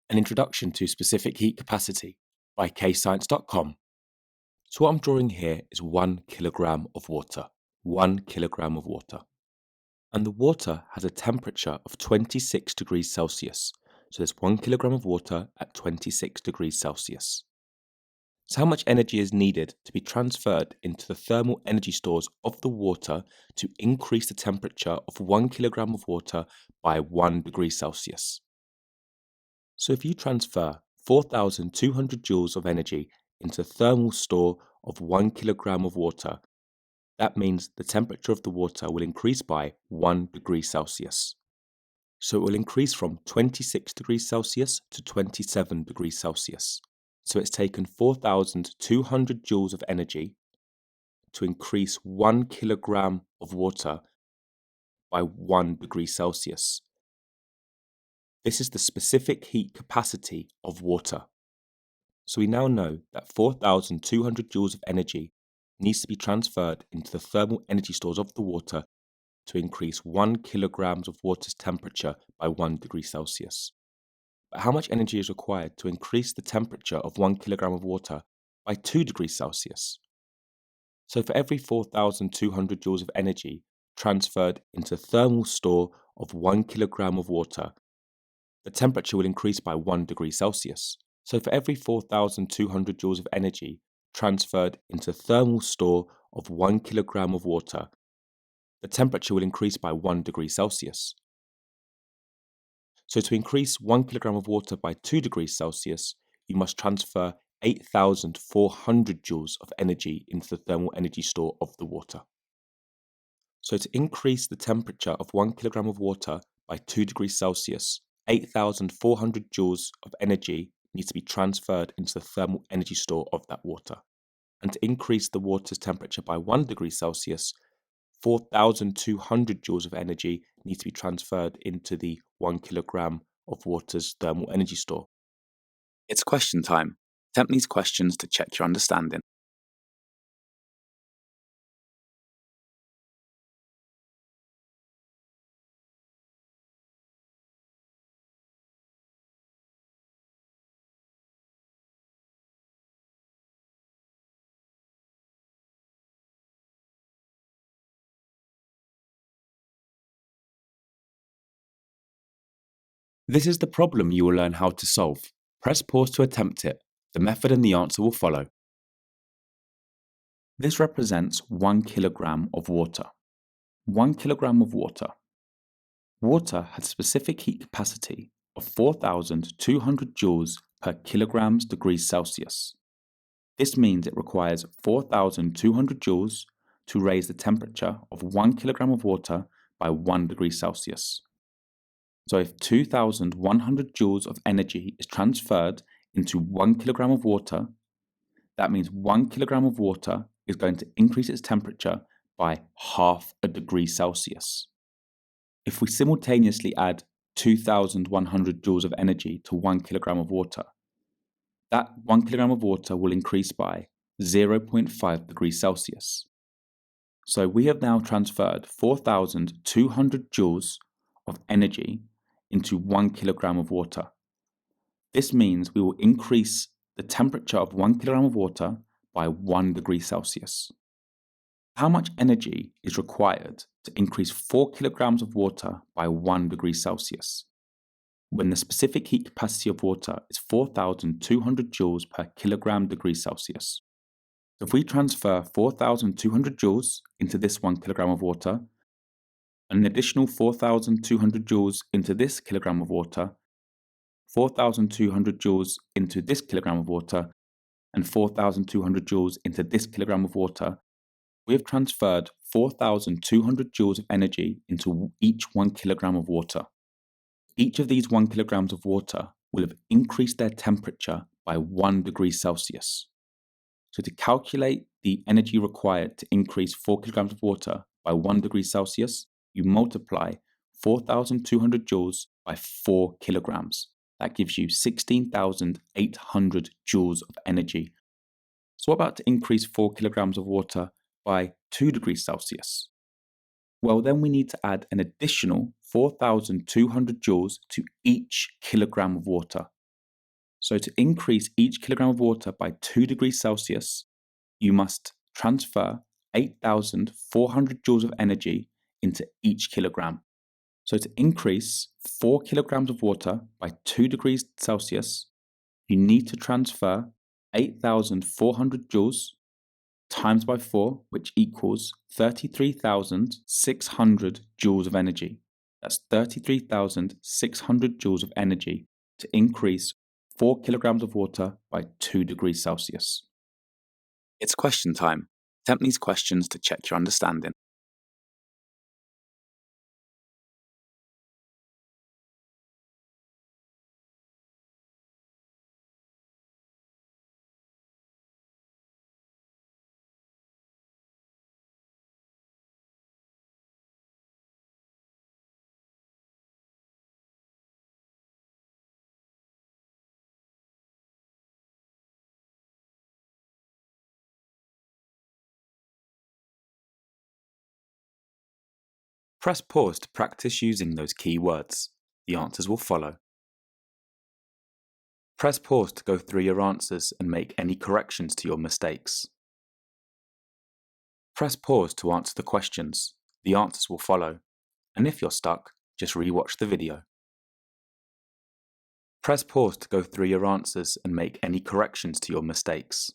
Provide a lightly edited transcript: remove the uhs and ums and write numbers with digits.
An Introduction to Specific Heat Capacity by KayScience.com. So what I'm drawing here is 1 kilogram of water. 1 kilogram of water. And the water has a temperature of 26 degrees Celsius. So there's 1 kilogram of water at 26 degrees Celsius. So how much energy is needed to be transferred into the thermal energy stores of the water to increase the temperature of 1 kilogram of water by 1 degree Celsius? So if you transfer 4,200 joules of energy into the thermal store of 1 kilogram of water, that means the temperature of the water will increase by 1 degree Celsius. So it will increase from 26 degrees Celsius to 27 degrees Celsius. So it's taken 4,200 joules of energy to increase 1 kilogram of water by 1 degree Celsius. This is the specific heat capacity of water. So we now know that 4,200 joules of energy needs to be transferred into the thermal energy stores of the water to increase 1 kilogram of water's temperature by 1 degree Celsius. But how much energy is required to increase the temperature of 1 kilogram of water by 2 degrees Celsius? So for every 4,200 joules of energy transferred into the thermal store of 1 kilogram of water, the temperature will increase by 1 degree Celsius. So for every 4,200 joules of energy transferred into the thermal store of 1 kilogram of water, the temperature will increase by 1 degree Celsius. So to increase 1 kilogram of water by 2 degrees Celsius, you must transfer 8,400 joules of energy into the thermal energy store of the water. So to increase the temperature of 1 kilogram of water by 2 degrees Celsius, 8,400 joules of energy needs to be transferred into the thermal energy store of that water. And to increase the water's temperature by 1 degree Celsius, 4,200 joules of energy needs to be transferred into the 1 kilogram of water's thermal energy store. It's question time. Attempt these questions to check your understanding. This is the problem you will learn how to solve. Press pause to attempt it. The method and the answer will follow. This represents 1 kilogram of water. 1 kilogram of water. Water has a specific heat capacity of 4,200 joules per kilograms degrees Celsius. This means it requires 4,200 joules to raise the temperature of 1 kilogram of water by 1 degree Celsius. So if 2,100 joules of energy is transferred into 1 kilogram of water, that means 1 kilogram of water is going to increase its temperature by half a degree Celsius. If we simultaneously add 2,100 joules of energy to 1 kilogram of water, that 1 kilogram of water will increase by 0.5 degrees Celsius. So we have now transferred 4,200 joules of energy into 1 kilogram of water. This means we will increase the temperature of 1 kilogram of water by 1 degree Celsius. How much energy is required to increase 4 kilograms of water by 1 degree Celsius, when the specific heat capacity of water is 4,200 joules per kilogram degree Celsius? If we transfer 4,200 joules into this 1 kilogram of water, an additional 4,200 joules into this kilogram of water, 4,200 joules into this kilogram of water, and 4,200 joules into this kilogram of water, we have transferred 4,200 joules of energy into each 1 kilogram of water. Each of these 1 kilograms of water will have increased their temperature by 1 degree Celsius. So to calculate the energy required to increase 4 kilograms of water by 1 degree Celsius, you multiply 4,200 joules by 4 kilograms. That gives you 16,800 joules of energy. So what about to increase 4 kilograms of water by 2 degrees Celsius? Well, then we need to add an additional 4,200 joules to each kilogram of water. So to increase each kilogram of water by 2 degrees Celsius, you must transfer 8,400 joules of energy into each kilogram. So to increase 4 kilograms of water by 2 degrees Celsius, you need to transfer 8,400 joules times by 4, which equals 33,600 joules of energy. That's 33,600 joules of energy to increase 4 kilograms of water by 2 degrees Celsius. It's question time. Attempt these questions to check your understanding. Press pause to practice using those key words. The answers will follow. Press pause to go through your answers and make any corrections to your mistakes. Press pause to answer the questions. The answers will follow. And if you're stuck, just re-watch the video. Press pause to go through your answers and make any corrections to your mistakes.